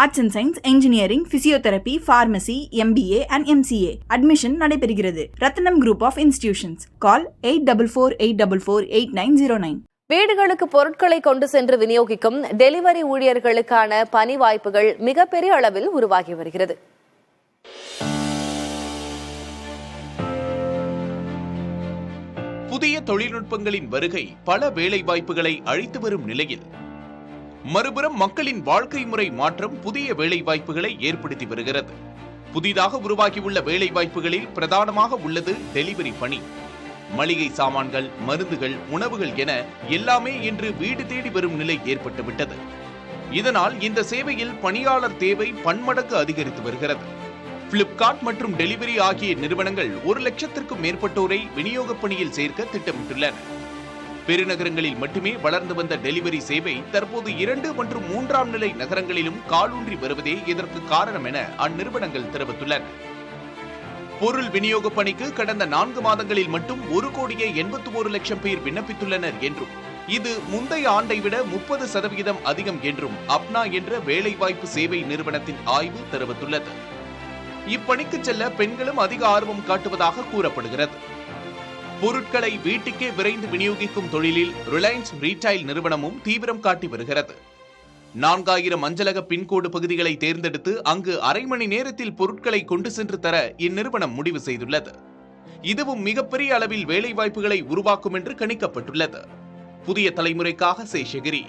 Arts and science, engineering, physiotherapy, pharmacy, MBA and MCA admission நடைபெறுகிறது. Ratnam group of institutions. Call 8444848909. வீடுகளுக்கு பொருட்களை கொண்டு சென்று விநியோகிக்கும் டெலிவரி ஊழியர்களுக்கான பணி வாய்ப்புகள் மிகப்பெரிய அளவில் உருவாகி வருகிறது. புதிய தொழில்நுட்பங்களின் வருகை பல வேலை வாய்ப்புகளை அளித்து வரும் நிலையில் மறுபுறம் மக்களின் வாழ்க்கை முறை மாற்றம் புதிய வேலை வாய்ப்புகளை ஏற்படுத்தி வருகிறது. புதிதாக உருவாகியுள்ள வேலை வாய்ப்புகளில் பிரதானமாக உள்ளது டெலிவரி பணி. மளிகை சாமான்கள், மருந்துகள், உணவுகள் என எல்லாமே இன்று வீடு தேடி வரும் நிலை ஏற்பட்டுவிட்டது. இதனால் இந்த சேவையில் பணியாளர் தேவை பன்மடங்கு அதிகரித்து வருகிறது. பிளிப்கார்ட் மற்றும் டெலிவரி ஆகிய நிறுவனங்கள் 1 லட்சத்திற்கும் மேற்பட்டோரை விநியோக பணியில் சேர்க்க திட்டமிட்டுள்ளன. பெருநகரங்களில் மட்டுமே வளர்ந்து வந்த டெலிவரி சேவை தற்போது 2 மற்றும் 3ஆம் நிலை நகரங்களிலும் காலூன்றி வருவதே இதற்கு காரணம் என அந்நிறுவனங்கள் தெரிவித்துள்ளன. பொருள் விநியோக பணிக்கு கடந்த 4 மாதங்களில் மட்டும் 1,81,00,000 பேர் விண்ணப்பித்துள்ளனர் என்றும் இது முந்தைய ஆண்டை விட 30% அதிகம் என்றும் அப்னா என்ற வேலைவாய்ப்பு சேவை நிறுவனத்தின் ஆய்வு தெரிவித்துள்ளது. இப்பணிக்கு செல்ல பெண்களும் அதிக ஆர்வம் காட்டுவதாக கூறப்படுகிறது. பொருட்களை வீட்டுக்கே விரைந்து விநியோகிக்கும் தொழிலில் ரிலையன்ஸ் ரீட்டைல் நிறுவனமும் தீவிரம் காட்டி வருகிறது. 4000 அஞ்சலக பின்கோடு பகுதிகளை தேர்ந்தெடுத்து அங்கு அரை மணி நேரத்தில் பொருட்களை கொண்டு சென்று தர இந்நிறுவனம் முடிவு செய்துள்ளது. இதுவும் மிகப்பெரிய அளவில் வேலைவாய்ப்புகளை உருவாக்கும் என்று கணிக்கப்பட்டுள்ளது. புதிய தலைமுறைக்காக Seshagiri.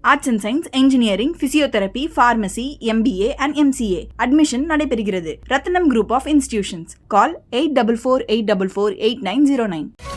Arts and science, engineering, physiotherapy, pharmacy, MBA and MCA admission நடைபெறுகிறது. Ratnam group of institutions. Call 8444848909.